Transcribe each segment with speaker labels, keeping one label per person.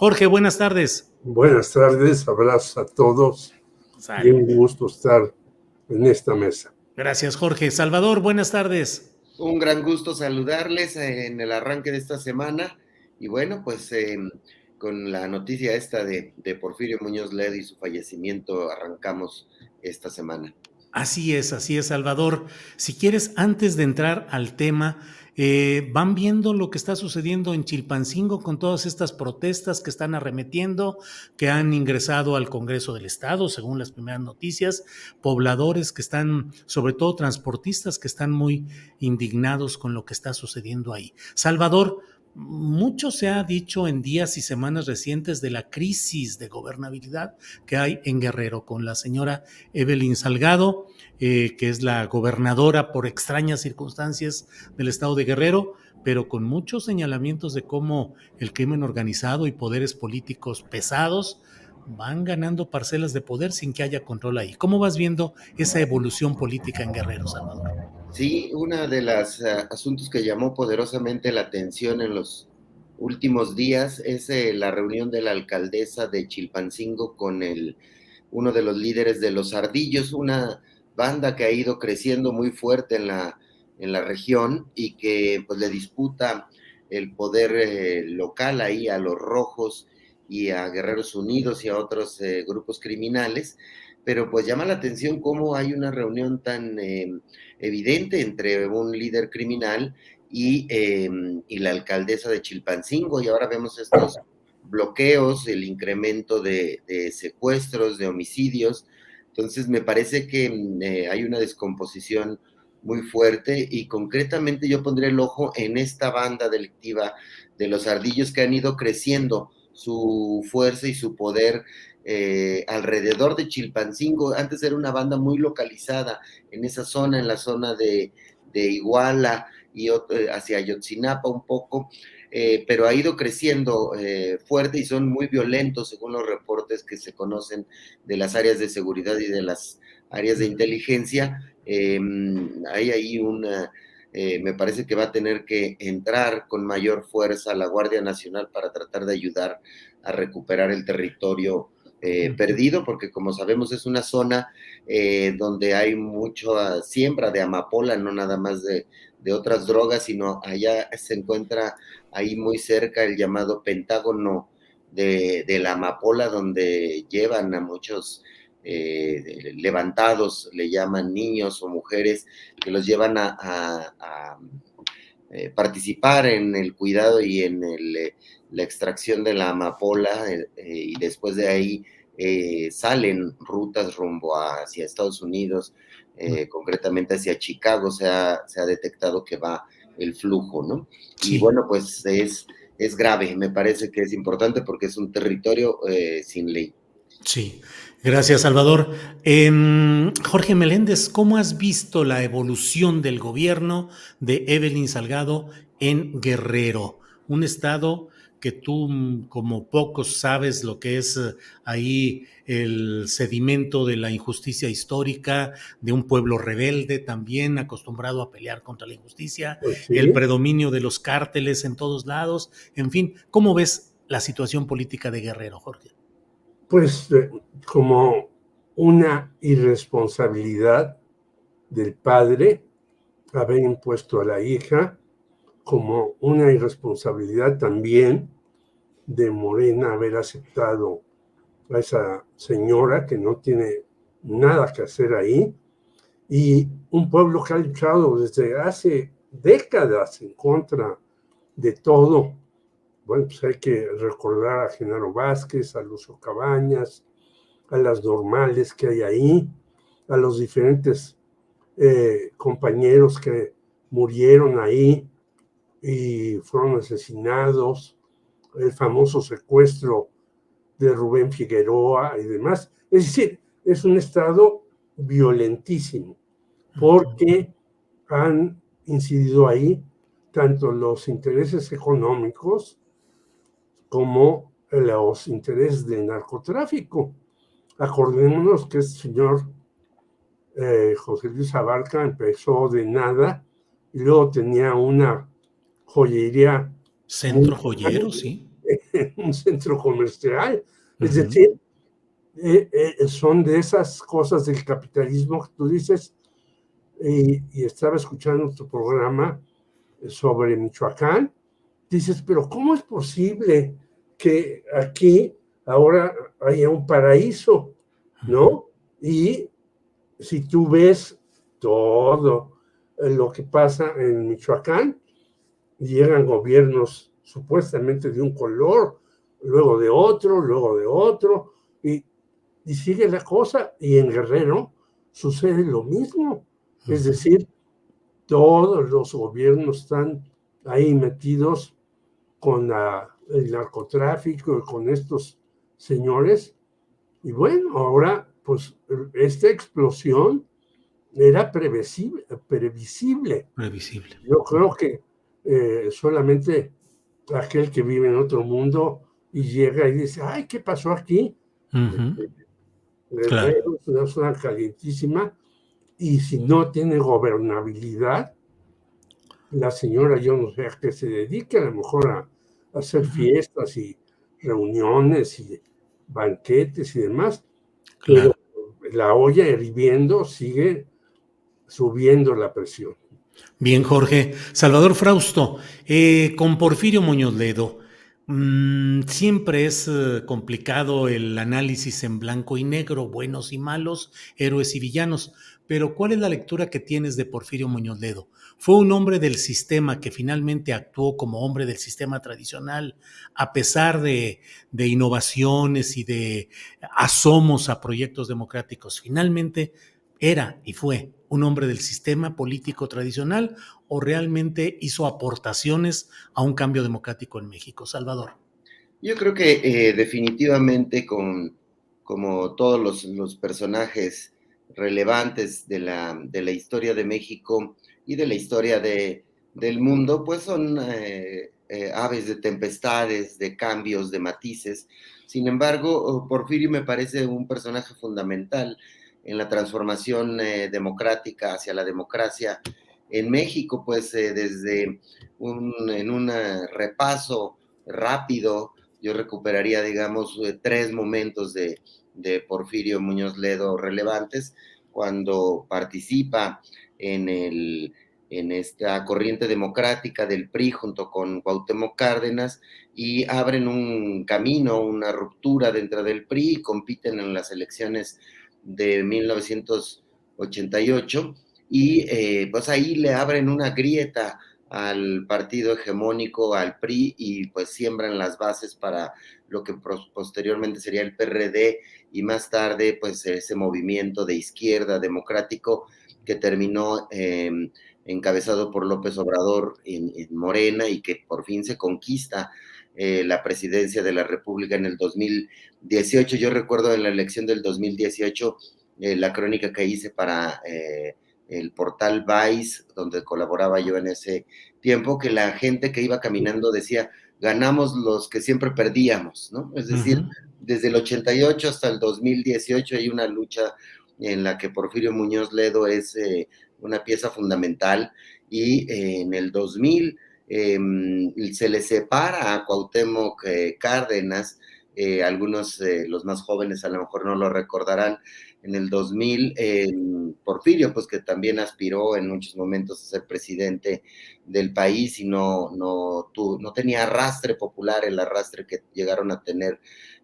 Speaker 1: Jorge, buenas tardes.
Speaker 2: Buenas tardes, abrazos a todos y un gusto estar en esta mesa.
Speaker 1: Gracias, Jorge. Salvador, buenas tardes.
Speaker 3: Un gran gusto saludarles en el arranque de esta semana y bueno, pues con la noticia esta de Porfirio Muñoz Ledo y su fallecimiento arrancamos esta semana.
Speaker 1: Así es, Salvador. Si quieres, antes de entrar al tema, van viendo lo que está sucediendo en Chilpancingo con todas estas protestas que están arremetiendo, que han ingresado al Congreso del Estado, según las primeras noticias, pobladores que están, sobre todo transportistas, que están muy indignados con lo que está sucediendo ahí. Salvador, mucho se ha dicho en días y semanas recientes de la crisis de gobernabilidad que hay en Guerrero con la señora Evelyn Salgado, que es la gobernadora por extrañas circunstancias del estado de Guerrero, pero con muchos señalamientos de cómo el crimen organizado y poderes políticos pesados van ganando parcelas de poder sin que haya control ahí. ¿Cómo vas viendo esa evolución política en Guerrero, Salvador?
Speaker 3: Sí, una de las asuntos que llamó poderosamente la atención en los últimos días es la reunión de la alcaldesa de Chilpancingo con uno de los líderes de los Ardillos, una banda que ha ido creciendo muy fuerte en la región y que pues le disputa el poder local ahí a los Rojos y a Guerreros Unidos y a otros grupos criminales, pero pues llama la atención cómo hay una reunión tan evidente entre un líder criminal y la alcaldesa de Chilpancingo, y ahora vemos estos bloqueos, el incremento de secuestros, de homicidios. Entonces me parece que hay una descomposición muy fuerte y concretamente yo pondré el ojo en esta banda delictiva de los Ardillos que han ido creciendo su fuerza y su poder alrededor de Chilpancingo. Antes era una banda muy localizada en esa zona, en la zona de Iguala y hacia Ayotzinapa un poco, pero ha ido creciendo fuerte y son muy violentos según los reportes que se conocen de las áreas de seguridad y de las áreas de inteligencia. Hay ahí me parece que va a tener que entrar con mayor fuerza la Guardia Nacional para tratar de ayudar a recuperar el territorio perdido, porque como sabemos es una zona donde hay mucha siembra de amapola, no nada más de otras drogas, sino allá se encuentra ahí muy cerca el llamado Pentágono de la amapola, donde llevan a muchos levantados, le llaman niños o mujeres, que los llevan a participar en el cuidado y en la extracción de la amapola, y después de ahí salen rutas rumbo hacia Estados Unidos, concretamente hacia Chicago. Se ha detectado que va el flujo, ¿no? Sí. Y bueno, pues es grave, me parece que es importante porque es un territorio sin ley.
Speaker 1: Sí, gracias, Salvador. Jorge Meléndez, ¿cómo has visto la evolución del gobierno de Evelyn Salgado en Guerrero? Un estado que tú, como pocos, sabes lo que es ahí el sedimento de la injusticia histórica, de un pueblo rebelde también acostumbrado a pelear contra la injusticia, pues sí, el predominio de los cárteles en todos lados, en fin, ¿cómo ves la situación política de Guerrero, Jorge?
Speaker 2: Pues como una irresponsabilidad del padre haber impuesto a la hija, como una irresponsabilidad también de Morena haber aceptado a esa señora que no tiene nada que hacer ahí, y un pueblo que ha luchado desde hace décadas en contra de todo. Bueno, pues hay que recordar a Genaro Vázquez, a Lucio Cabañas, a las normales que hay ahí, a los diferentes compañeros que murieron ahí y fueron asesinados, el famoso secuestro de Rubén Figueroa y demás. Es decir, es un estado violentísimo porque han incidido ahí tanto los intereses económicos como los intereses del narcotráfico. Acordémonos que este señor José Luis Abarca empezó de nada y luego tenía una joyería.
Speaker 1: Centro joyero, sí.
Speaker 2: en un centro comercial. Es
Speaker 1: Ujú.
Speaker 2: decir, son de esas cosas del capitalismo que tú dices, y estaba escuchando tu programa sobre Michoacán, dices, pero ¿cómo es posible que aquí ahora haya un paraíso,
Speaker 1: Ujú.
Speaker 2: ¿no? Y si tú ves todo lo que pasa en Michoacán, llegan gobiernos supuestamente de un color, luego de otro, y sigue la cosa, y en Guerrero sucede lo mismo. Es
Speaker 1: Ujú.
Speaker 2: decir, todos los gobiernos están ahí metidos con el narcotráfico, con estos señores. Y bueno, ahora, pues esta explosión era previsible.
Speaker 1: Previsible.
Speaker 2: Yo creo que solamente aquel que vive en otro mundo y llega y dice, ay, ¿qué pasó aquí?
Speaker 1: Ujú.
Speaker 2: Este,
Speaker 1: Claro.
Speaker 2: Guerrero es una zona calientísima, y si no tiene gobernabilidad, la señora yo no sé a qué se dedica, a lo mejor a hacer
Speaker 1: Ujú.
Speaker 2: fiestas y reuniones y banquetes y demás, pero
Speaker 1: Claro.
Speaker 2: la olla hirviendo sigue subiendo la presión.
Speaker 1: Bien, Jorge. Salvador Frausto, con Porfirio Muñoz Ledo, siempre es complicado el análisis en blanco y negro, buenos y malos, héroes y villanos, pero ¿cuál es la lectura que tienes de Porfirio Muñoz Ledo? ¿Fue un hombre del sistema que finalmente actuó como hombre del sistema tradicional, a pesar de innovaciones y de asomos a proyectos democráticos? Finalmente era y fue un hombre del sistema político tradicional o realmente hizo aportaciones a un cambio democrático en México? Salvador.
Speaker 3: Yo creo que definitivamente como todos los personajes relevantes de la historia de México y de la historia del mundo, pues son aves de tempestades, de cambios, de matices. Sin embargo, Porfirio me parece un personaje fundamental en la transformación democrática hacia la democracia en México, pues desde en un repaso rápido yo recuperaría, digamos, tres momentos de Porfirio Muñoz Ledo relevantes cuando participa en, en esta corriente democrática del PRI junto con Cuauhtémoc Cárdenas y abren un camino, una ruptura dentro del PRI y compiten en las elecciones de 1988 y pues ahí le abren una grieta al partido hegemónico, al PRI, y pues siembran las bases para lo que posteriormente sería el PRD y más tarde pues ese movimiento de izquierda democrático que terminó encabezado por López Obrador en Morena y que por fin se conquista la presidencia de la República en el 2018. Yo recuerdo en la elección del 2018 la crónica que hice para el portal Vice, donde colaboraba yo en ese tiempo, que la gente que iba caminando decía, ganamos los que siempre perdíamos, ¿no? Es decir,
Speaker 1: Ujú.
Speaker 3: desde el 88 hasta el 2018 hay una lucha en la que Porfirio Muñoz Ledo es una pieza fundamental y en el 2000 se le separa a Cuauhtémoc Cárdenas, algunos, los más jóvenes a lo mejor no lo recordarán, en el 2000, Porfirio, pues que también aspiró en muchos momentos a ser presidente del país y no tenía arrastre popular, el arrastre que llegaron a tener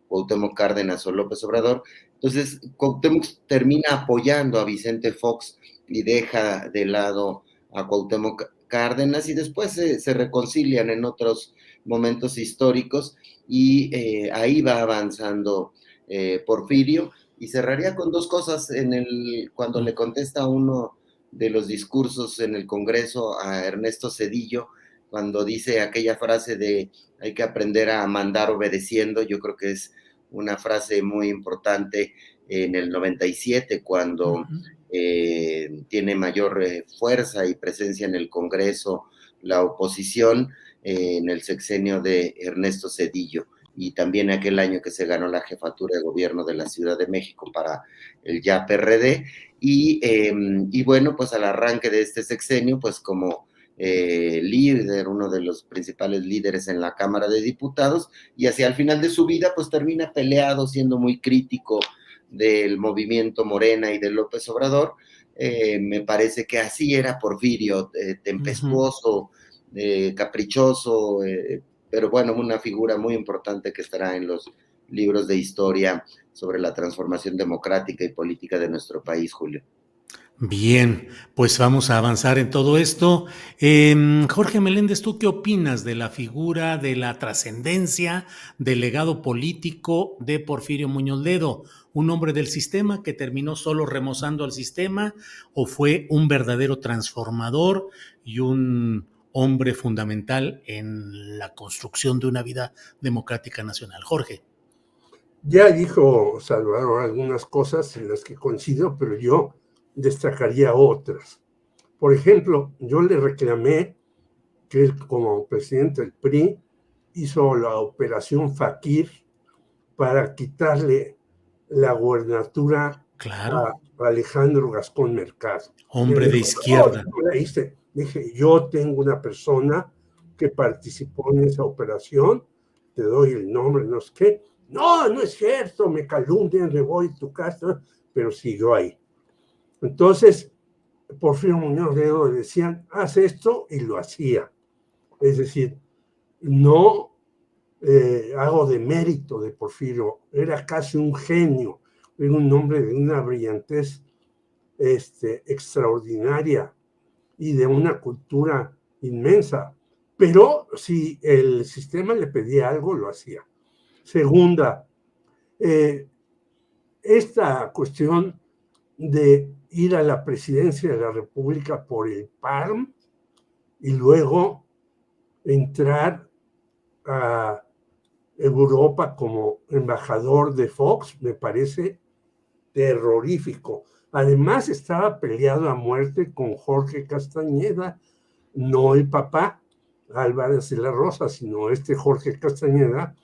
Speaker 3: Cuauhtémoc Cárdenas o López Obrador. Entonces, Cuauhtémoc termina apoyando a Vicente Fox y deja de lado a Cuauhtémoc Cárdenas y después se reconcilian en otros momentos históricos y ahí va avanzando Porfirio. Y cerraría con dos cosas cuando le contesta a uno de los discursos en el Congreso a Ernesto Zedillo, cuando dice aquella frase de hay que aprender a mandar obedeciendo. Yo creo que es una frase muy importante en el 97, cuando
Speaker 1: Ujú.
Speaker 3: tiene mayor fuerza y presencia en el Congreso la oposición en el sexenio de Ernesto Zedillo y también aquel año que se ganó la jefatura de gobierno de la Ciudad de México para el ya PRD y bueno, pues al arranque de este sexenio, pues como líder, uno de los principales líderes en la Cámara de Diputados, y hacia el final de su vida pues termina peleado, siendo muy crítico del movimiento Morena y de López Obrador. Me parece que así era Porfirio, tempestuoso, caprichoso, pero bueno, una figura muy importante que estará en los libros de historia sobre la transformación democrática y política de nuestro país, Julio.
Speaker 1: Bien, pues vamos a avanzar en todo esto. Jorge Meléndez, ¿tú qué opinas de la figura, de la trascendencia, del legado político de Porfirio Muñoz Ledo? ¿Un hombre del sistema que terminó solo remozando al sistema o fue un verdadero transformador y un hombre fundamental en la construcción de una vida democrática nacional? Jorge.
Speaker 2: Ya dijo Salvador algunas cosas en las que coincido, pero yo destacaría otras. Por ejemplo, yo le reclamé que él, como presidente del PRI, hizo la operación Fakir para quitarle la gubernatura
Speaker 1: Claro.
Speaker 2: a Alejandro Gascón Mercado.
Speaker 1: Hombre de izquierda.
Speaker 2: Dije, yo tengo una persona que participó en esa operación, te doy el nombre, no sé qué. No, no es cierto, me calumnian, le voy a tu casa, pero siguió ahí. Entonces, Porfirio Muñoz Ledo le decían, haz esto, y lo hacía. Es decir, no hago de mérito de Porfirio, era casi un genio, era un hombre de una brillantez extraordinaria y de una cultura inmensa, pero si el sistema le pedía algo, lo hacía. Segunda, esta cuestión de ir a la presidencia de la República por el PARM y luego entrar a Europa como embajador de Fox, me parece terrorífico. Además, estaba peleado a muerte con Jorge Castañeda, no el papá Álvarez de la Rosa, sino Jorge Castañeda,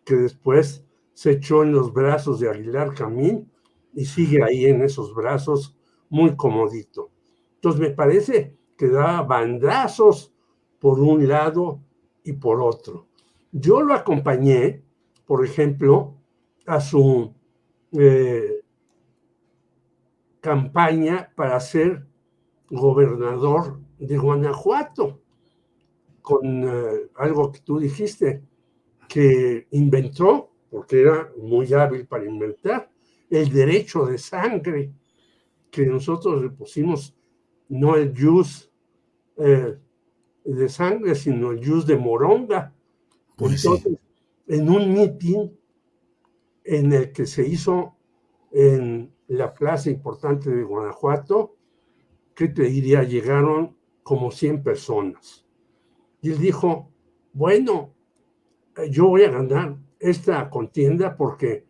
Speaker 2: que después se echó en los brazos de Aguilar Camín y sigue ahí en esos brazos muy comodito. Entonces me parece que daba bandazos por un lado y por otro. Yo lo acompañé, por ejemplo, a su campaña para ser gobernador de Guanajuato, con algo que tú dijiste, que inventó, porque era muy hábil para inventar, el derecho de sangre, que nosotros le pusimos no el jus de sangre, sino el jus de moronga.
Speaker 1: Pues
Speaker 2: entonces, sí. En un mitin en el que se hizo en la plaza importante de Guanajuato, ¿qué te diría? Llegaron como 100 personas. Y él dijo, bueno, yo voy a ganar esta contienda porque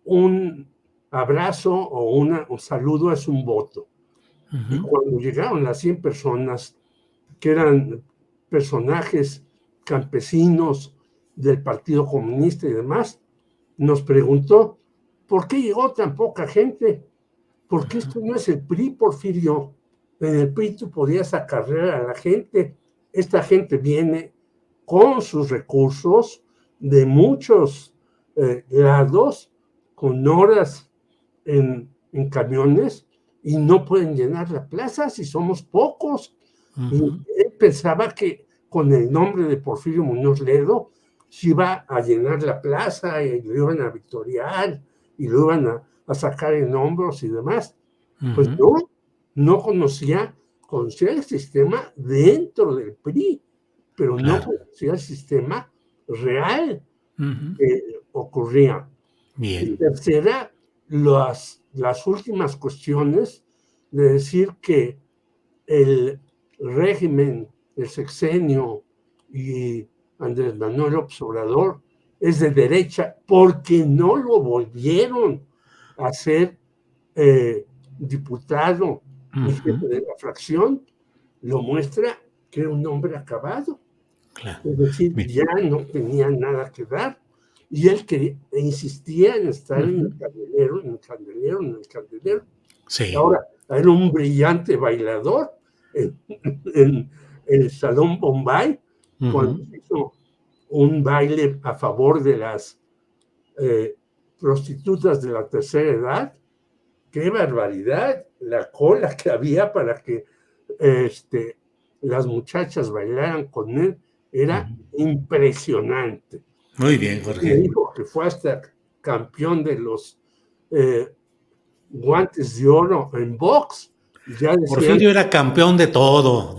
Speaker 2: un abrazo o un saludo es un voto. Y cuando llegaron las 100 personas, que eran personajes campesinos del Partido Comunista y demás, nos preguntó, ¿por qué llegó tan poca gente? Porque esto no es el PRI, Porfirio. En el PRI tú podías acarrear a la gente. Esta gente viene con sus recursos de muchos lados, con horas en camiones, y no pueden llenar la plaza si somos pocos. Y él pensaba que con el nombre de Porfirio Muñoz Ledo se iba a llenar la plaza y lo iban a victoriar y lo iban a sacar en hombros y demás. Pues no conocía el sistema dentro del PRI, pero no conocía el sistema real que ocurría.
Speaker 1: Bien.
Speaker 2: Y tercera, las últimas cuestiones de decir que el régimen, el sexenio y Andrés Manuel López Obrador es de derecha porque no lo volvieron a ser diputado y jefe de la fracción, lo muestra que era un hombre acabado. Claro. Es decir, ya no tenía nada que dar y él insistía en estar en el candelero, en el candelero, en el candelero.
Speaker 1: Sí.
Speaker 2: Ahora, era un brillante bailador en el Salón Bombay, cuando hizo un baile a favor de las prostitutas de la tercera edad. ¡Qué barbaridad! La cola que había para que las muchachas bailaran con él era impresionante.
Speaker 1: Muy bien, Jorge.
Speaker 2: Me dijo que fue hasta campeón de los guantes de oro en box. Ya decían,
Speaker 1: Porfirio era campeón de todo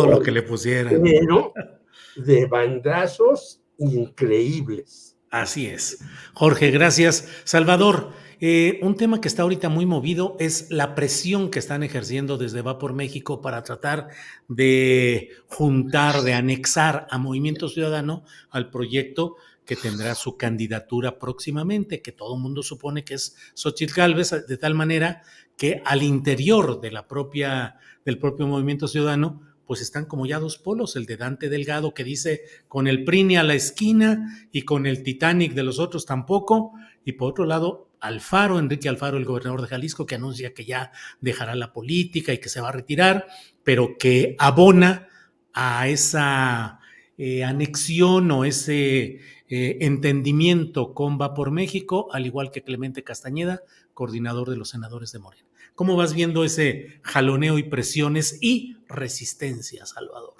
Speaker 1: lo que le pusieran.
Speaker 2: Pero de bandazos increíbles.
Speaker 1: Así es. Jorge, gracias. Salvador, un tema que está ahorita muy movido es la presión que están ejerciendo desde Va por México para tratar de juntar, de anexar a Movimiento Ciudadano al proyecto que tendrá su candidatura próximamente, que todo el mundo supone que es Xóchitl Gálvez, de tal manera que al interior de del propio Movimiento Ciudadano pues están como ya dos polos, el de Dante Delgado que dice con el PRI a la esquina y con el Titanic de los otros tampoco, y por otro lado Alfaro, Enrique Alfaro, el gobernador de Jalisco, que anuncia que ya dejará la política y que se va a retirar, pero que abona a esa anexión o ese entendimiento con Va por México, al igual que Clemente Castañeda, coordinador de los senadores de Morena. ¿Cómo vas viendo ese jaloneo y presiones y resistencia, Salvador?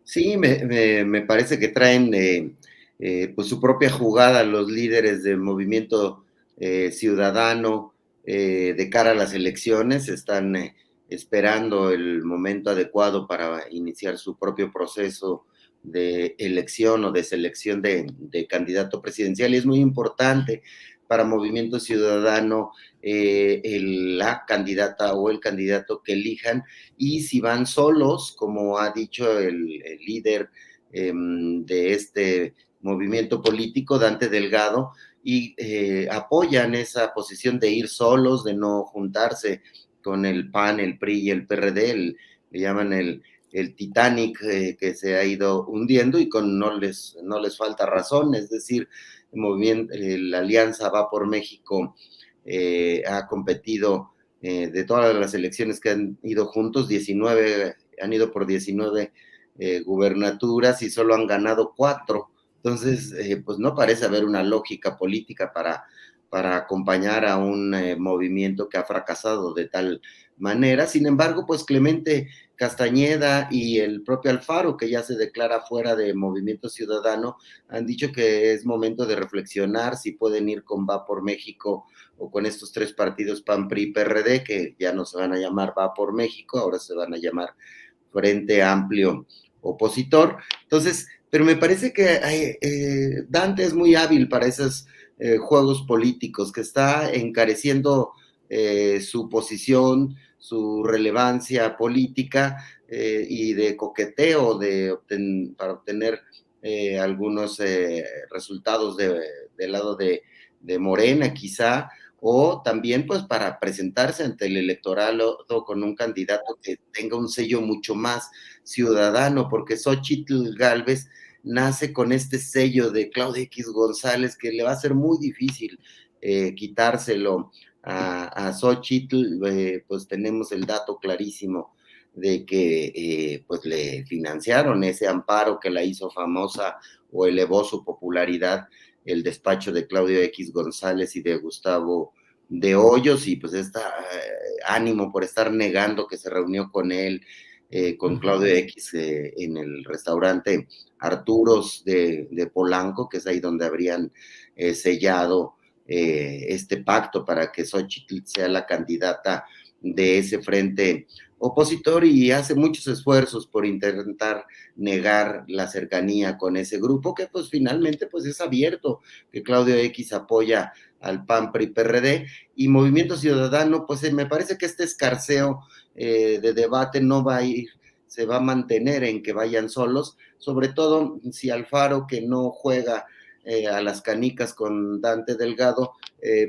Speaker 3: Sí, me parece que traen pues su propia jugada los líderes del Movimiento Ciudadano de cara a las elecciones. Están esperando el momento adecuado para iniciar su propio proceso de elección o de selección de candidato presidencial, y es muy importante para Movimiento Ciudadano la candidata o el candidato que elijan, y si van solos, como ha dicho el líder de este movimiento político, Dante Delgado, y apoyan esa posición de ir solos, de no juntarse con el PAN, el PRI y el PRD, le llaman el Titanic que se ha ido hundiendo, y no les falta razón. Es decir, la Alianza Va por México ha competido de todas las elecciones que han ido juntos, 19, han ido por 19 gubernaturas y solo han ganado 4. Entonces, pues no parece haber una lógica política para acompañar a un movimiento que ha fracasado de tal manera. Sin embargo, pues Clemente Castañeda y el propio Alfaro, que ya se declara fuera de Movimiento Ciudadano, han dicho que es momento de reflexionar si pueden ir con Va por México o con estos 3 partidos PAN, PRI, PRD, que ya no se van a llamar Va por México, ahora se van a llamar Frente Amplio Opositor. Entonces, pero me parece que Dante es muy hábil para esos juegos políticos, que está encareciendo su posición, su relevancia política y de coqueteo para obtener algunos resultados del lado de Morena, quizá, o también pues para presentarse ante el electorado con un candidato que tenga un sello mucho más ciudadano, porque Xóchitl Gálvez nace con este sello de Claudia X González, que le va a ser muy difícil quitárselo a Xóchitl. Pues tenemos el dato clarísimo de que pues le financiaron ese amparo que la hizo famosa o elevó su popularidad, el despacho de Claudio X González y de Gustavo de Hoyos, y pues ánimo por estar negando que se reunió con él, con Claudio X en el restaurante Arturos de Polanco, que es ahí donde habrían sellado este pacto para que Xóchitl sea la candidata de ese frente opositor, y hace muchos esfuerzos por intentar negar la cercanía con ese grupo, que pues finalmente pues es abierto, que Claudio X apoya al PAN, PRI, PRD, y Movimiento Ciudadano, pues me parece que este escarceo de debate no va a ir, se va a mantener en que vayan solos, sobre todo si Alfaro, que no juega a las canicas con Dante Delgado,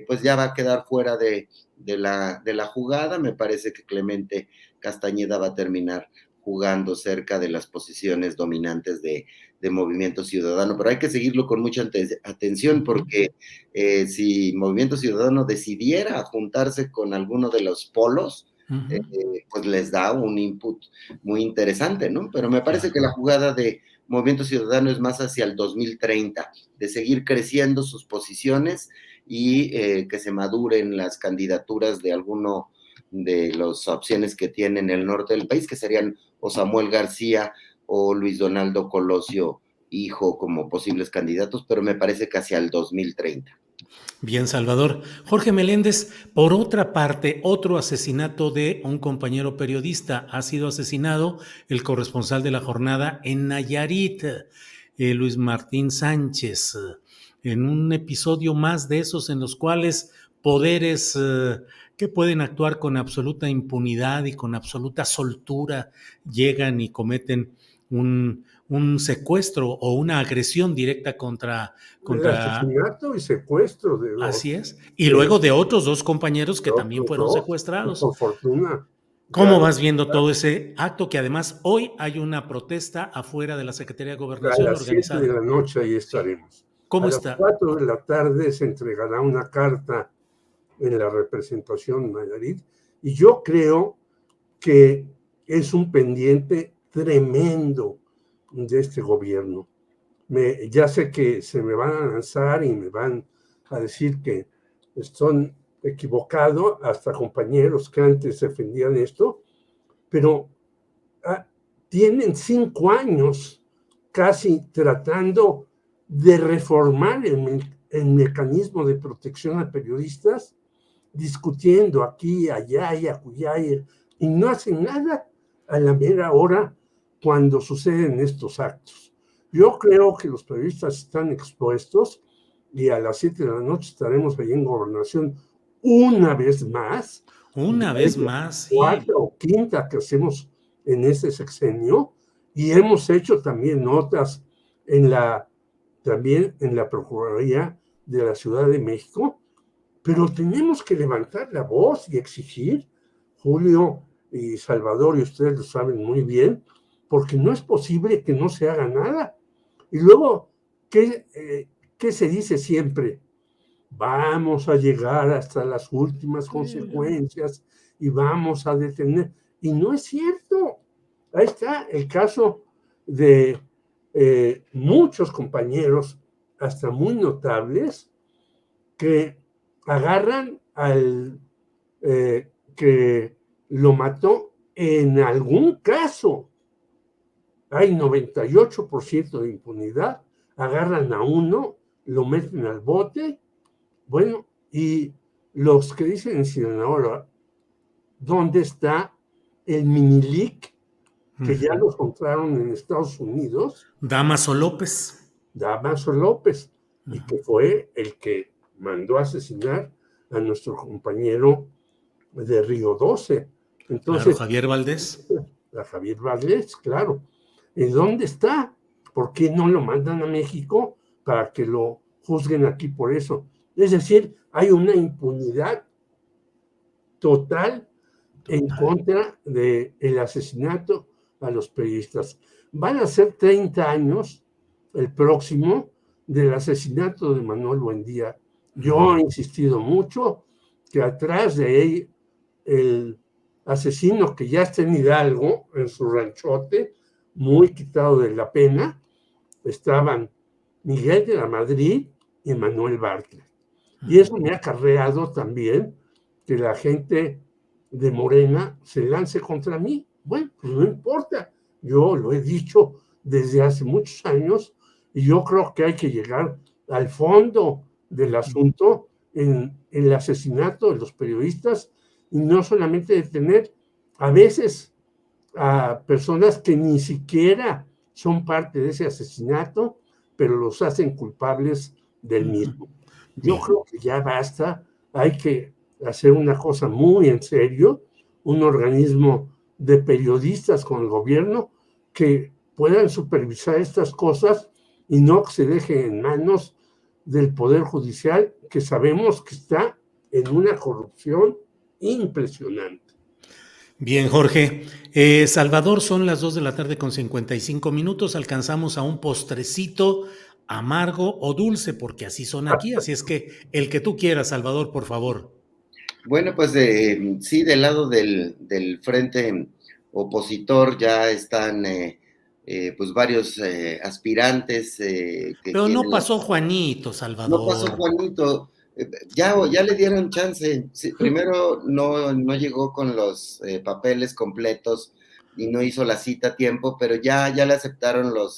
Speaker 3: pues ya va a quedar fuera de la jugada. Me parece que Clemente Castañeda va a terminar jugando cerca de las posiciones dominantes de Movimiento Ciudadano, pero hay que seguirlo con mucha atención, porque si Movimiento Ciudadano decidiera juntarse con alguno de los polos, pues les da un input muy interesante, ¿no? Pero me parece que la jugada de Movimiento Ciudadano es más hacia el 2030, de seguir creciendo sus posiciones y que se maduren las candidaturas de alguno de las opciones que tiene en el norte del país, que serían o Samuel García o Luis Donaldo Colosio, hijo, como posibles candidatos, pero me parece que hacia el 2030.
Speaker 1: Bien, Salvador. Jorge Meléndez, por otra parte, otro asesinato de un compañero periodista. Ha sido asesinado el corresponsal de la jornada en Nayarit, Luis Martín Sánchez, en un episodio más de esos en los cuales poderes que pueden actuar con absoluta impunidad y con absoluta soltura llegan y cometen un secuestro o una agresión directa
Speaker 2: El
Speaker 1: contra.
Speaker 2: asesinato y secuestro de
Speaker 1: Así
Speaker 2: dos,
Speaker 1: es. Y luego de otros dos compañeros que también
Speaker 2: otros
Speaker 1: fueron
Speaker 2: dos, que
Speaker 1: secuestrados.
Speaker 2: por fortuna ya
Speaker 1: ¿Cómo vas viendo todo ese acto? Que además hoy hay una protesta afuera de la Secretaría de
Speaker 2: a
Speaker 1: Gobernación
Speaker 2: las 7 de
Speaker 1: organizada.
Speaker 2: la noche ahí
Speaker 1: Sí.
Speaker 2: estaremos. A
Speaker 1: ¿Cómo
Speaker 2: las
Speaker 1: está?
Speaker 2: 4 de la tarde se entregará una carta en la representación Nayarit y yo creo que es un pendiente tremendo de este gobierno. Ya sé que se me van a lanzar y me van a decir que estoy equivocado, hasta compañeros que antes defendían esto, pero ah, tienen 5 años casi tratando de reformar el mecanismo de protección a periodistas, discutiendo aquí, allá y acullá, y no hacen nada a la mera hora cuando suceden estos actos. Yo creo que los periodistas están expuestos y a las 7 de la noche estaremos ahí en Gobernación una vez más.
Speaker 1: Una vez más, sí.
Speaker 2: Cuarta o quinta que hacemos en este sexenio, y hemos hecho también notas también en la Procuraduría de la Ciudad de México, pero tenemos que levantar la voz y exigir, Julio y Salvador, y ustedes lo saben muy bien, porque no es posible que no se haga nada. Y luego, ¿qué se dice siempre? Vamos a llegar hasta las últimas consecuencias y vamos a detener. Y no es cierto. Ahí está el caso de muchos compañeros, hasta muy notables, que agarran al que lo mató en algún caso. Hay 98% de impunidad, agarran a uno, lo meten al bote, bueno, y los que dicen en Sinaloa, ¿dónde está el Minilic que ya lo encontraron en Estados Unidos?
Speaker 1: Damaso López.
Speaker 2: Damaso López, y que fue el que mandó a asesinar a nuestro compañero de Río 12.
Speaker 1: Claro,
Speaker 2: Entonces,
Speaker 1: Javier Valdés.
Speaker 2: a Javier Valdés, claro. ¿En dónde está? ¿Por qué no lo mandan a México para que lo juzguen aquí por eso? Es decir, hay una impunidad total en contra del asesinato a los periodistas. Van a ser 30 años el próximo del asesinato de Manuel Buendía. Yo he insistido mucho que atrás de él, el asesino que ya está en Hidalgo, en su ranchote, muy quitado de la pena, estaban Miguel de la Madrid y Manuel Bartlett. Y eso me ha acarreado también que la gente de Morena se lance contra mí. Bueno, pues no importa. Yo lo he dicho desde hace muchos años y yo creo que hay que llegar al fondo del asunto en el asesinato de los periodistas y no solamente detener a veces a personas que ni siquiera son parte de ese asesinato, pero los hacen culpables del mismo. Yo
Speaker 1: Bien.
Speaker 2: creo que ya basta, hay que hacer una cosa muy en serio, un organismo de periodistas con el gobierno que puedan supervisar estas cosas y no que se deje en manos del Poder Judicial, que sabemos que está en una corrupción impresionante.
Speaker 1: Bien, Jorge. Salvador, son las 2 de la tarde con 55 minutos. Alcanzamos a un postrecito amargo o dulce, porque así son aquí. Así es que el que tú quieras, Salvador, por favor.
Speaker 3: Bueno, pues sí, del lado del frente opositor ya están pues varios aspirantes que
Speaker 1: Pero no
Speaker 3: quieren la...
Speaker 1: pasó Juanito,
Speaker 3: No pasó
Speaker 1: Salvador.
Speaker 3: Juanito, ya le dieron chance. Sí, primero no llegó con los papeles completos y no hizo la cita a tiempo, pero ya le aceptaron los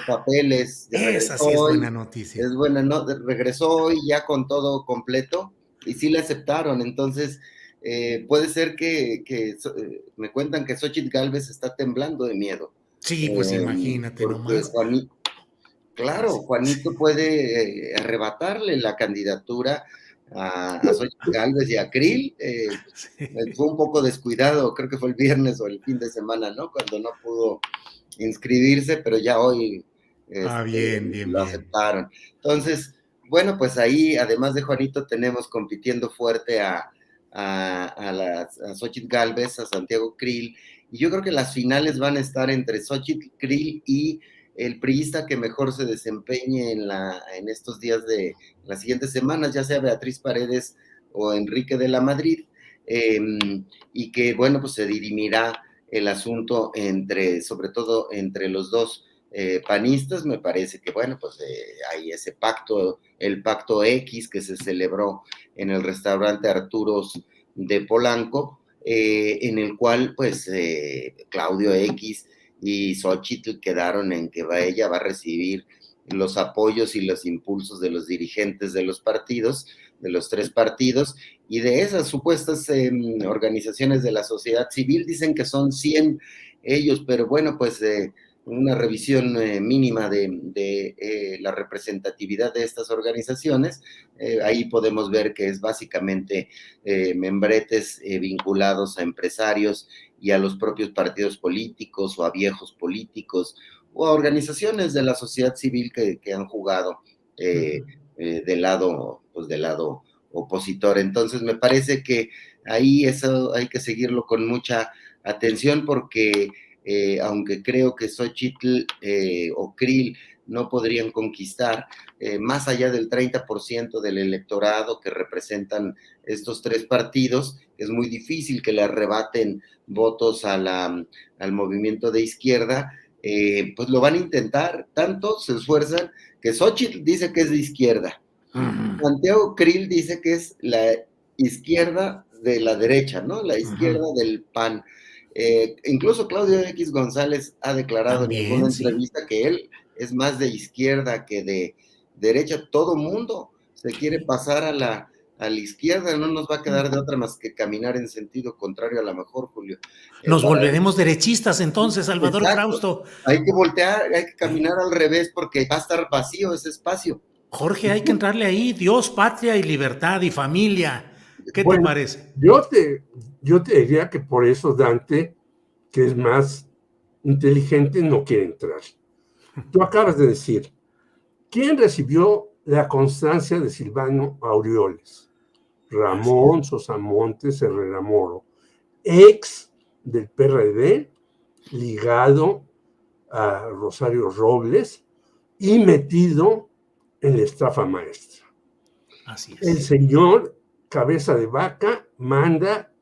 Speaker 3: papeles, ya
Speaker 1: Esa
Speaker 3: regresó
Speaker 1: sí es buena
Speaker 3: hoy,
Speaker 1: noticia.
Speaker 3: es buena, ¿no? Regresó hoy ya con todo completo y sí le aceptaron. Entonces, puede ser me cuentan que Xóchitl Gálvez está temblando de miedo,
Speaker 1: Sí, pues imagínate
Speaker 3: porque
Speaker 1: nomás.
Speaker 3: Claro,
Speaker 1: Sí.
Speaker 3: Juanito puede arrebatarle la candidatura a Xóchitl Gálvez y a Krill.
Speaker 1: Sí.
Speaker 3: Fue un poco descuidado, creo que fue el viernes o el fin de semana, ¿no? Cuando no pudo inscribirse, pero ya hoy
Speaker 1: Ah, bien, bien,
Speaker 3: lo
Speaker 1: bien.
Speaker 3: aceptaron. Entonces, bueno, pues ahí, además de Juanito, tenemos compitiendo fuerte a Xóchitl Gálvez, a Santiago Krill, y yo creo que las finales van a estar entre Xóchitl, Krill y el priista que mejor se desempeñe en estos días de las siguientes semanas, ya sea Beatriz Paredes o Enrique de la Madrid, eh, y que, bueno, pues se dirimirá el asunto sobre todo entre los dos panistas. Me parece que, bueno, pues hay ese pacto, el pacto X que se celebró en el restaurante Arturos de Polanco, en el cual, pues, Claudio X y Xóchitl quedaron en que ella va a recibir los apoyos y los impulsos de los dirigentes de los partidos, de los tres partidos, y de esas supuestas organizaciones de la sociedad civil. Dicen que son 100 ellos, pero bueno, pues una revisión mínima de la representatividad de estas organizaciones, ahí podemos ver que es básicamente membretes vinculados a empresarios y a los propios partidos políticos o a viejos políticos o a organizaciones de la sociedad civil que han jugado del lado opositor. Entonces me parece que ahí eso hay que seguirlo con mucha atención porque aunque creo que Xóchitl o Krill no podrían conquistar más allá del 30% del electorado que representan estos tres partidos, es muy difícil que le arrebaten votos al movimiento de izquierda. Pues lo van a intentar, tanto se esfuerzan que Xóchitl dice que es de izquierda, Santiago Krill dice que es la izquierda de la derecha, ¿no? La izquierda del PAN. Incluso Claudio X González ha declarado en alguna
Speaker 1: También, sí.
Speaker 3: entrevista que él es más de izquierda que de derecha. Todo mundo se quiere pasar a la izquierda, no nos va a quedar de otra más que caminar en sentido contrario a lo mejor, Julio.
Speaker 1: Nos
Speaker 3: Para
Speaker 1: volveremos derechistas entonces, Salvador
Speaker 3: Exacto.
Speaker 1: Frausto.
Speaker 3: Hay que voltear, hay que
Speaker 1: ¿Eh?
Speaker 3: caminar al revés porque va a estar vacío ese espacio.
Speaker 1: Jorge, hay que entrarle ahí. Dios, patria y libertad y familia. ¿Qué te
Speaker 2: Bueno,
Speaker 1: parece?
Speaker 2: yo te diría que por eso Dante, que es más inteligente, no quiere entrar. Tú acabas de decir, ¿quién recibió la constancia de Silvano Aureoles?
Speaker 1: Así es.
Speaker 2: Ramón Sosamontes Herrera Moro, ex del PRD, ligado a Rosario Robles y metido en la estafa maestra.
Speaker 1: Así
Speaker 2: El
Speaker 1: es.
Speaker 2: señor Cabeza de Vaca manda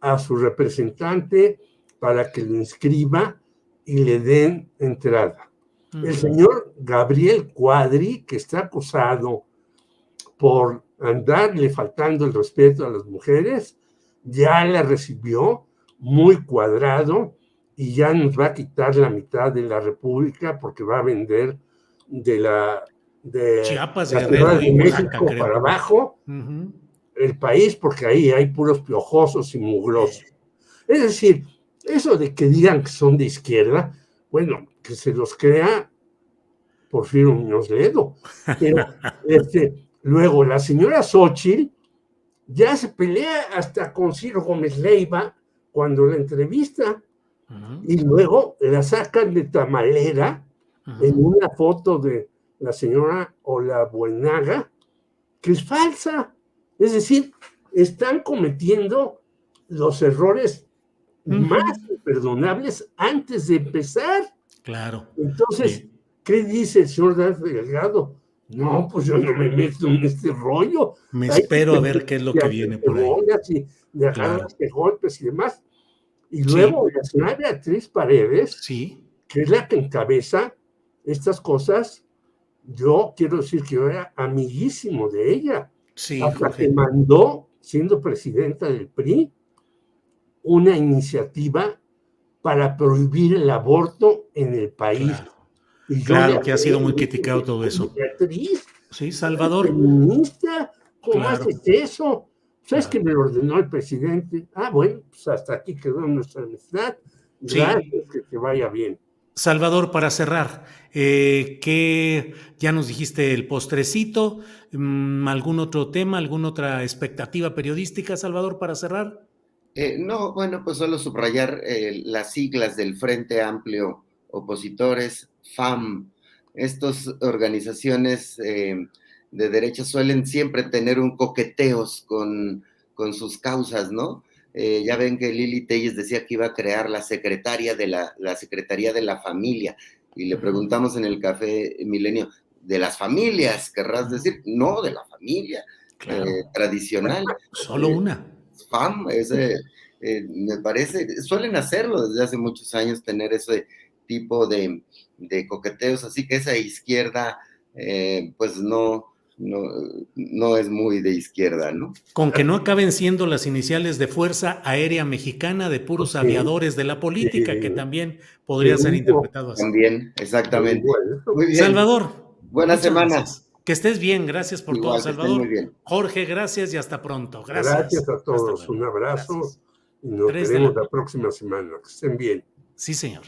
Speaker 2: a su representante para que lo inscriba y le den entrada. El señor Gabriel Cuadri, que está acusado por andarle faltando el respeto a las mujeres, ya la recibió muy cuadrado y ya nos va a quitar la mitad de la República porque va a vender de
Speaker 1: Chiapas,
Speaker 2: la Ciudad
Speaker 1: Guerrero
Speaker 2: de
Speaker 1: y Oaxaca,
Speaker 2: México para
Speaker 1: creo.
Speaker 2: abajo el país porque ahí hay puros piojosos y mugrosos. Es decir, eso de que digan que son de izquierda, bueno, que se los crea Porfirio Muñoz Ledo. Pero luego la señora Xóchitl ya se pelea hasta con Ciro Gómez Leiva cuando la entrevista y luego la sacan de tamalera en una foto de la señora Ola Buenaga, que es falsa. Es decir, están cometiendo los errores más imperdonables antes de empezar.
Speaker 1: Claro.
Speaker 2: Entonces,
Speaker 1: Bien.
Speaker 2: ¿qué dice el señor Dante Delgado? No, pues yo no me meto en este rollo.
Speaker 1: Me
Speaker 2: Hay
Speaker 1: espero a ver qué es lo que
Speaker 2: que
Speaker 1: viene
Speaker 2: te
Speaker 1: por ahí.
Speaker 2: bolas y de
Speaker 1: Claro.
Speaker 2: agarras de golpes y demás. Y
Speaker 1: Sí,
Speaker 2: luego la señora Beatriz Paredes,
Speaker 1: sí,
Speaker 2: que es la que encabeza estas cosas, yo quiero decir que yo era amiguísimo de ella,
Speaker 1: sí,
Speaker 2: hasta que
Speaker 1: Jorge.
Speaker 2: mandó, siendo presidenta del PRI, una iniciativa para prohibir el aborto en el país.
Speaker 1: Claro.
Speaker 2: Y yo le
Speaker 1: Claro que ha
Speaker 2: hablé
Speaker 1: sido muy
Speaker 2: y dije,
Speaker 1: criticado todo
Speaker 2: oye,
Speaker 1: eso.
Speaker 2: Beatriz,
Speaker 1: Sí,
Speaker 2: tú eres
Speaker 1: Salvador.
Speaker 2: feminista, ¿cómo
Speaker 1: Claro,
Speaker 2: haces eso? ¿Sabes que
Speaker 1: claro.
Speaker 2: me lo ordenó el presidente? Ah, bueno, pues hasta aquí quedó nuestra amistad.
Speaker 1: Sí,
Speaker 2: Gracias, que te vaya bien.
Speaker 1: Salvador, para cerrar, ¿qué ya nos dijiste el postrecito? ¿Algún otro tema, alguna otra expectativa periodística, Salvador, para cerrar?
Speaker 3: No, bueno, pues solo subrayar las siglas del Frente Amplio Opositores, FAM. Estas organizaciones de derecha suelen siempre tener un coqueteos con sus causas, ¿no? Ya ven que Lili Telles decía que iba a crear la Secretaría de la Familia, y le preguntamos en el Café Milenio, ¿de las familias querrás decir? No, de la familia
Speaker 1: Claro,
Speaker 3: tradicional.
Speaker 1: solo una.
Speaker 3: FAM, me parece, suelen hacerlo desde hace muchos años, tener ese tipo de coqueteos, así que esa izquierda, pues no es muy de izquierda, ¿no?
Speaker 1: Con que no acaben siendo las iniciales de Fuerza Aérea Mexicana de puros
Speaker 2: Sí,
Speaker 1: aviadores de la política, que también
Speaker 2: de
Speaker 1: podría ser
Speaker 2: Hugo,
Speaker 1: interpretado así.
Speaker 3: También,
Speaker 2: de
Speaker 3: exactamente.
Speaker 2: Hugo,
Speaker 3: Muy bien,
Speaker 1: Salvador,
Speaker 3: buena
Speaker 1: muchas
Speaker 3: semana,
Speaker 1: gracias. Que estés bien, gracias por todo,
Speaker 3: igual que estén muy
Speaker 1: Salvador.
Speaker 3: bien.
Speaker 1: Jorge, gracias y hasta pronto.
Speaker 2: gracias
Speaker 1: Gracias.
Speaker 2: a
Speaker 1: Hasta
Speaker 2: todos,
Speaker 1: luego.
Speaker 2: un abrazo
Speaker 1: Gracias.
Speaker 2: y nos
Speaker 1: 3 de
Speaker 2: veremos
Speaker 1: la...
Speaker 2: la próxima semana. Que estén bien.
Speaker 1: Sí, señor.